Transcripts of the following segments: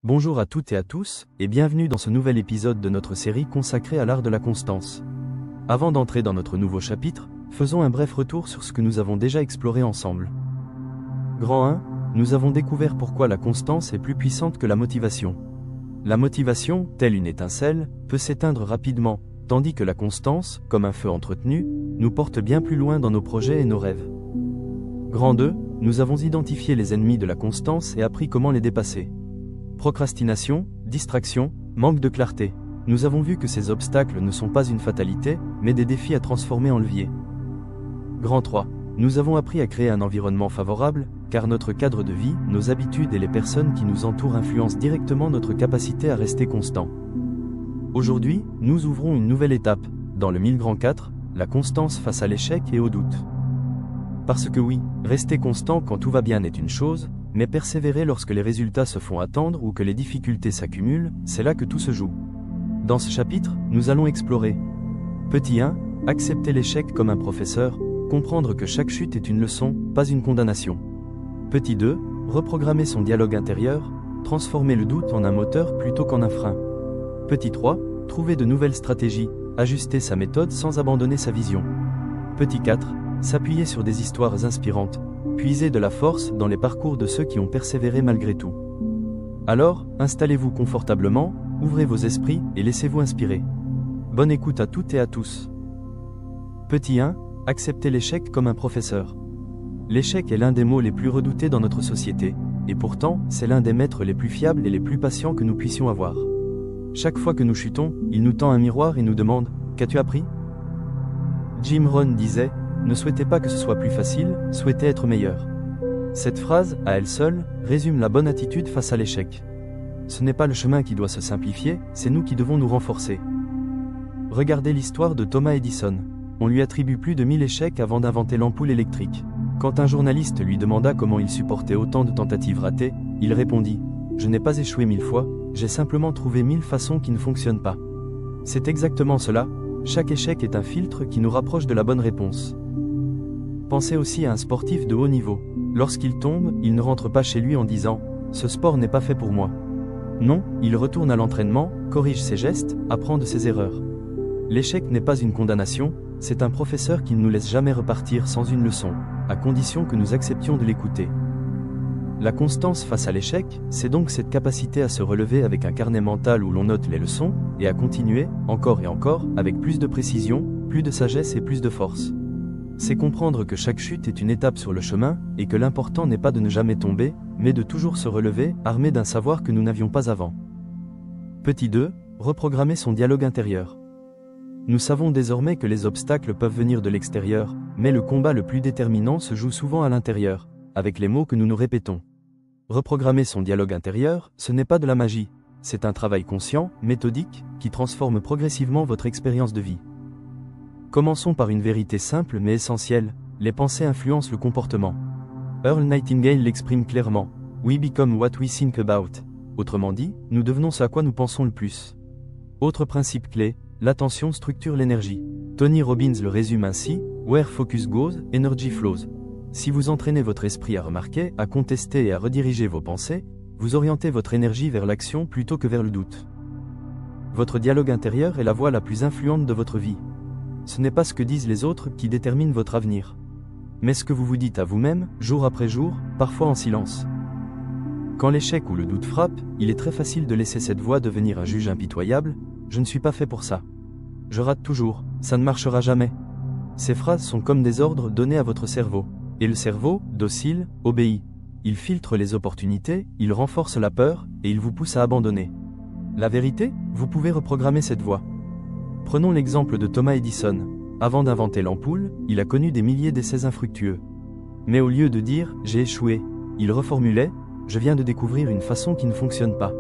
Bonjour à toutes et à tous, et bienvenue dans ce nouvel épisode de notre série consacrée à l'art de la constance. Avant d'entrer dans notre nouveau chapitre, faisons un bref retour sur ce que nous avons déjà exploré ensemble. Grand 1, nous avons découvert pourquoi la constance est plus puissante que la motivation. La motivation, telle une étincelle, peut s'éteindre rapidement, tandis que la constance, comme un feu entretenu, nous porte bien plus loin dans nos projets et nos rêves. Grand 2, nous avons identifié les ennemis de la constance et appris comment les dépasser. Procrastination, distraction, manque de clarté. Nous avons vu que ces obstacles ne sont pas une fatalité, mais des défis à transformer en levier. Grand 3. Nous avons appris à créer un environnement favorable, car notre cadre de vie, nos habitudes et les personnes qui nous entourent influencent directement notre capacité à rester constant. Aujourd'hui, nous ouvrons une nouvelle étape, dans le 1000 Grand 4, la constance face à l'échec et au doute. Parce que oui, rester constant quand tout va bien est une chose, mais persévérer lorsque les résultats se font attendre ou que les difficultés s'accumulent, c'est là que tout se joue. Dans ce chapitre, nous allons explorer. Petit 1, accepter l'échec comme un professeur, comprendre que chaque chute est une leçon, pas une condamnation. Petit 2, reprogrammer son dialogue intérieur, transformer le doute en un moteur plutôt qu'en un frein. Petit 3, trouver de nouvelles stratégies, ajuster sa méthode sans abandonner sa vision. Petit 4, s'appuyer sur des histoires inspirantes, puiser de la force dans les parcours de ceux qui ont persévéré malgré tout. Alors, installez-vous confortablement, ouvrez vos esprits et laissez-vous inspirer. Bonne écoute à toutes et à tous. Petit 1, accepter l'échec comme un professeur. L'échec est l'un des mots les plus redoutés dans notre société, et pourtant, c'est l'un des maîtres les plus fiables et les plus patients que nous puissions avoir. Chaque fois que nous chutons, il nous tend un miroir et nous demande « Qu'as-tu appris ?» Jim Rohn disait « Ne souhaitez pas que ce soit plus facile, souhaitez être meilleur. » Cette phrase, à elle seule, résume la bonne attitude face à l'échec. Ce n'est pas le chemin qui doit se simplifier, c'est nous qui devons nous renforcer. Regardez l'histoire de Thomas Edison. On lui attribue plus de 1000 échecs avant d'inventer l'ampoule électrique. Quand un journaliste lui demanda comment il supportait autant de tentatives ratées, il répondit « Je n'ai pas échoué 1000 fois, j'ai simplement trouvé 1000 façons qui ne fonctionnent pas. » C'est exactement cela, chaque échec est un filtre qui nous rapproche de la bonne réponse. Pensez aussi à un sportif de haut niveau. Lorsqu'il tombe, il ne rentre pas chez lui en disant « Ce sport n'est pas fait pour moi ». Non, il retourne à l'entraînement, corrige ses gestes, apprend de ses erreurs. L'échec n'est pas une condamnation, c'est un professeur qui ne nous laisse jamais repartir sans une leçon, à condition que nous acceptions de l'écouter. La constance face à l'échec, c'est donc cette capacité à se relever avec un carnet mental où l'on note les leçons, et à continuer, encore et encore, avec plus de précision, plus de sagesse et plus de force. C'est comprendre que chaque chute est une étape sur le chemin, et que l'important n'est pas de ne jamais tomber, mais de toujours se relever, armé d'un savoir que nous n'avions pas avant. Petit 2, reprogrammer son dialogue intérieur. Nous savons désormais que les obstacles peuvent venir de l'extérieur, mais le combat le plus déterminant se joue souvent à l'intérieur, avec les mots que nous nous répétons. Reprogrammer son dialogue intérieur, ce n'est pas de la magie, c'est un travail conscient, méthodique, qui transforme progressivement votre expérience de vie. Commençons par une vérité simple mais essentielle, les pensées influencent le comportement. Earl Nightingale l'exprime clairement, « We become what we think about ». Autrement dit, nous devenons ce à quoi nous pensons le plus. Autre principe clé, l'attention structure l'énergie. Tony Robbins le résume ainsi, « Where focus goes, energy flows ». Si vous entraînez votre esprit à remarquer, à contester et à rediriger vos pensées, vous orientez votre énergie vers l'action plutôt que vers le doute. Votre dialogue intérieur est la voie la plus influente de votre vie. Ce n'est pas ce que disent les autres qui détermine votre avenir, mais ce que vous vous dites à vous-même, jour après jour, parfois en silence. Quand l'échec ou le doute frappe, il est très facile de laisser cette voix devenir un juge impitoyable, « Je ne suis pas fait pour ça. Je rate toujours, ça ne marchera jamais. » Ces phrases sont comme des ordres donnés à votre cerveau. Et le cerveau, docile, obéit. Il filtre les opportunités, il renforce la peur, et il vous pousse à abandonner. La vérité, vous pouvez reprogrammer cette voix. Prenons l'exemple de Thomas Edison. Avant d'inventer l'ampoule, il a connu des milliers d'essais infructueux. Mais au lieu de dire « j'ai échoué », il reformulait « je viens de découvrir une façon qui ne fonctionne pas ».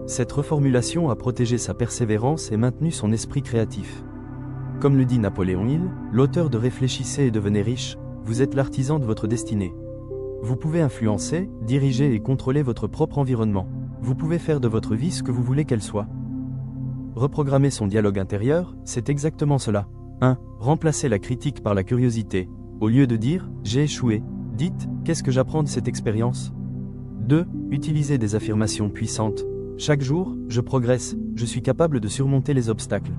Cette reformulation a protégé sa persévérance et maintenu son esprit créatif. Comme le dit Napoléon Hill, l'auteur de Réfléchissez et devenez riche, vous êtes l'artisan de votre destinée. Vous pouvez influencer, diriger et contrôler votre propre environnement. Vous pouvez faire de votre vie ce que vous voulez qu'elle soit. Reprogrammer son dialogue intérieur, c'est exactement cela. 1. Remplacez la critique par la curiosité. Au lieu de dire « j'ai échoué », dites « qu'est-ce que j'apprends de cette expérience ?» 2. Utilisez des affirmations puissantes. Chaque jour, je progresse, je suis capable de surmonter les obstacles.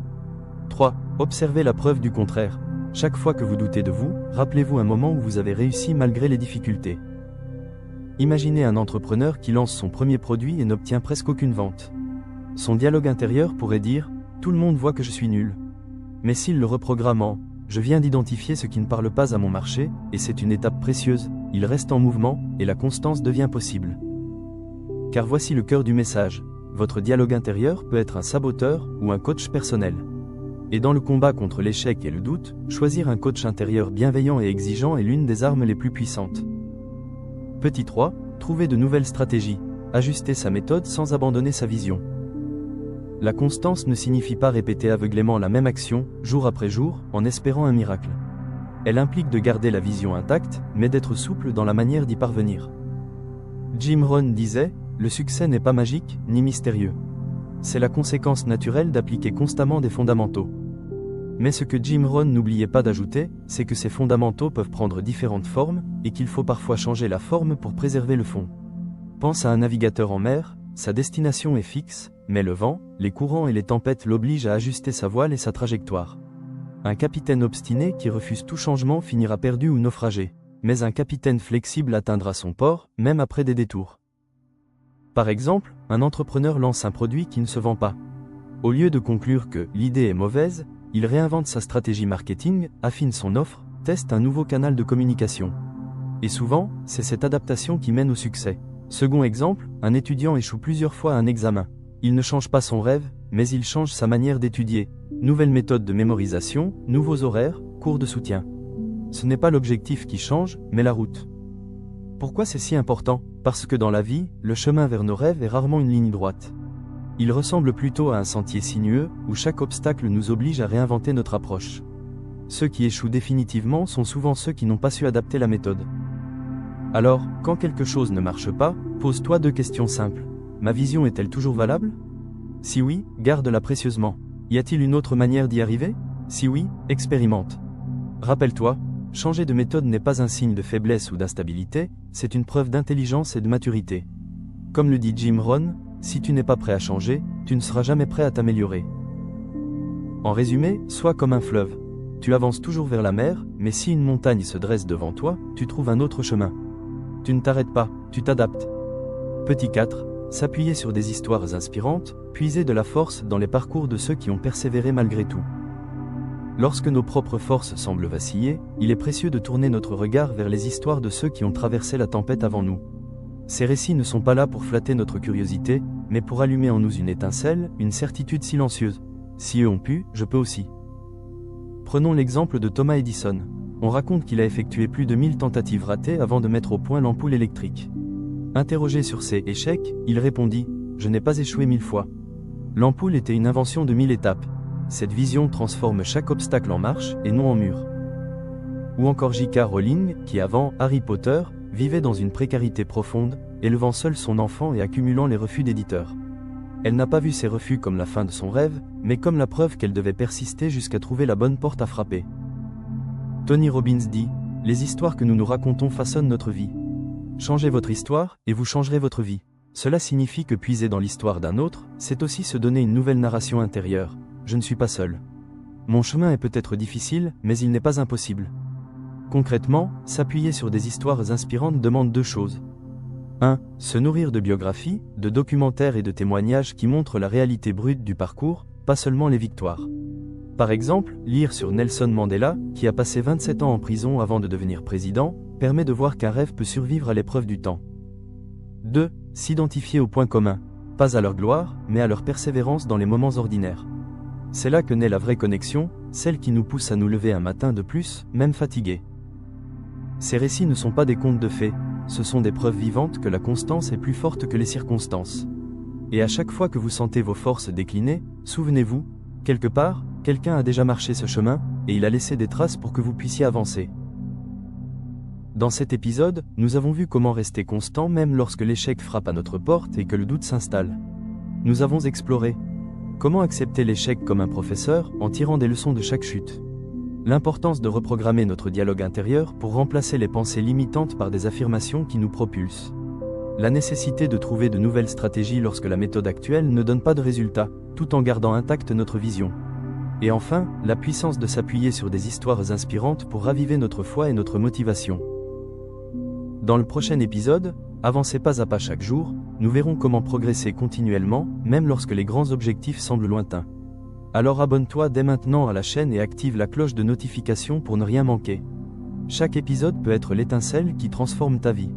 3. Observez la preuve du contraire. Chaque fois que vous doutez de vous, rappelez-vous un moment où vous avez réussi malgré les difficultés. Imaginez un entrepreneur qui lance son premier produit et n'obtient presque aucune vente. Son dialogue intérieur pourrait dire « Tout le monde voit que je suis nul ». Mais s'il le reprogramme en « Je viens d'identifier ce qui ne parle pas à mon marché, et c'est une étape précieuse », il reste en mouvement, et la constance devient possible. Car voici le cœur du message. Votre dialogue intérieur peut être un saboteur ou un coach personnel. Et dans le combat contre l'échec et le doute, choisir un coach intérieur bienveillant et exigeant est l'une des armes les plus puissantes. Petit 3. Trouver de nouvelles stratégies. Ajuster sa méthode sans abandonner sa vision. La constance ne signifie pas répéter aveuglément la même action, jour après jour, en espérant un miracle. Elle implique de garder la vision intacte, mais d'être souple dans la manière d'y parvenir. Jim Rohn disait « Le succès n'est pas magique, ni mystérieux. C'est la conséquence naturelle d'appliquer constamment des fondamentaux. » Mais ce que Jim Rohn n'oubliait pas d'ajouter, c'est que ces fondamentaux peuvent prendre différentes formes, et qu'il faut parfois changer la forme pour préserver le fond. Pense à un navigateur en mer, sa destination est fixe, mais le vent, les courants et les tempêtes l'obligent à ajuster sa voile et sa trajectoire. Un capitaine obstiné qui refuse tout changement finira perdu ou naufragé, mais un capitaine flexible atteindra son port, même après des détours. Par exemple, un entrepreneur lance un produit qui ne se vend pas. Au lieu de conclure que l'idée est mauvaise, il réinvente sa stratégie marketing, affine son offre, teste un nouveau canal de communication. Et souvent, c'est cette adaptation qui mène au succès. Second exemple, un étudiant échoue plusieurs fois à un examen. Il ne change pas son rêve, mais il change sa manière d'étudier. Nouvelle méthode de mémorisation, nouveaux horaires, cours de soutien. Ce n'est pas l'objectif qui change, mais la route. Pourquoi c'est si important? Parce que dans la vie, le chemin vers nos rêves est rarement une ligne droite. Il ressemble plutôt à un sentier sinueux, où chaque obstacle nous oblige à réinventer notre approche. Ceux qui échouent définitivement sont souvent ceux qui n'ont pas su adapter la méthode. Alors, quand quelque chose ne marche pas, pose-toi 2 questions simples. Ma vision est-elle toujours valable? Si oui, garde-la précieusement. Y a-t-il une autre manière d'y arriver? Si oui, expérimente. Rappelle-toi, changer de méthode n'est pas un signe de faiblesse ou d'instabilité, c'est une preuve d'intelligence et de maturité. Comme le dit Jim Rohn, si tu n'es pas prêt à changer, tu ne seras jamais prêt à t'améliorer. En résumé, sois comme un fleuve. Tu avances toujours vers la mer, mais si une montagne se dresse devant toi, tu trouves un autre chemin. Tu ne t'arrêtes pas, tu t'adaptes. Petit 4. S'appuyer sur des histoires inspirantes, puiser de la force dans les parcours de ceux qui ont persévéré malgré tout. Lorsque nos propres forces semblent vaciller, il est précieux de tourner notre regard vers les histoires de ceux qui ont traversé la tempête avant nous. Ces récits ne sont pas là pour flatter notre curiosité, mais pour allumer en nous une étincelle, une certitude silencieuse. Si eux ont pu, je peux aussi. Prenons l'exemple de Thomas Edison. On raconte qu'il a effectué plus de 1000 tentatives ratées avant de mettre au point l'ampoule électrique. Interrogé sur ses échecs, il répondit « Je n'ai pas échoué 1000 fois. L'ampoule était une invention de 1000 étapes. Cette vision transforme chaque obstacle en marche et non en mur. » Ou encore J.K. Rowling, qui avant Harry Potter, vivait dans une précarité profonde, élevant seule son enfant et accumulant les refus d'éditeurs. Elle n'a pas vu ces refus comme la fin de son rêve, mais comme la preuve qu'elle devait persister jusqu'à trouver la bonne porte à frapper. Tony Robbins dit « Les histoires que nous nous racontons façonnent notre vie. Changez votre histoire, et vous changerez votre vie. » Cela signifie que puiser dans l'histoire d'un autre, c'est aussi se donner une nouvelle narration intérieure. Je ne suis pas seul. Mon chemin est peut-être difficile, mais il n'est pas impossible. Concrètement, s'appuyer sur des histoires inspirantes demande 2 choses. 1. Se nourrir de biographies, de documentaires et de témoignages qui montrent la réalité brute du parcours, pas seulement les victoires. Par exemple, lire sur Nelson Mandela, qui a passé 27 ans en prison avant de devenir président, permet de voir qu'un rêve peut survivre à l'épreuve du temps. 2. S'identifier aux points communs, pas à leur gloire, mais à leur persévérance dans les moments ordinaires. C'est là que naît la vraie connexion, celle qui nous pousse à nous lever un matin de plus, même fatigués. Ces récits ne sont pas des contes de fées, ce sont des preuves vivantes que la constance est plus forte que les circonstances. Et à chaque fois que vous sentez vos forces décliner, souvenez-vous, quelque part, quelqu'un a déjà marché ce chemin, et il a laissé des traces pour que vous puissiez avancer. Dans cet épisode, nous avons vu comment rester constant même lorsque l'échec frappe à notre porte et que le doute s'installe. Nous avons exploré comment accepter l'échec comme un professeur en tirant des leçons de chaque chute. L'importance de reprogrammer notre dialogue intérieur pour remplacer les pensées limitantes par des affirmations qui nous propulsent. La nécessité de trouver de nouvelles stratégies lorsque la méthode actuelle ne donne pas de résultats, tout en gardant intacte notre vision. Et enfin, la puissance de s'appuyer sur des histoires inspirantes pour raviver notre foi et notre motivation. Dans le prochain épisode, avancez pas à pas chaque jour, nous verrons comment progresser continuellement, même lorsque les grands objectifs semblent lointains. Alors abonne-toi dès maintenant à la chaîne et active la cloche de notification pour ne rien manquer. Chaque épisode peut être l'étincelle qui transforme ta vie.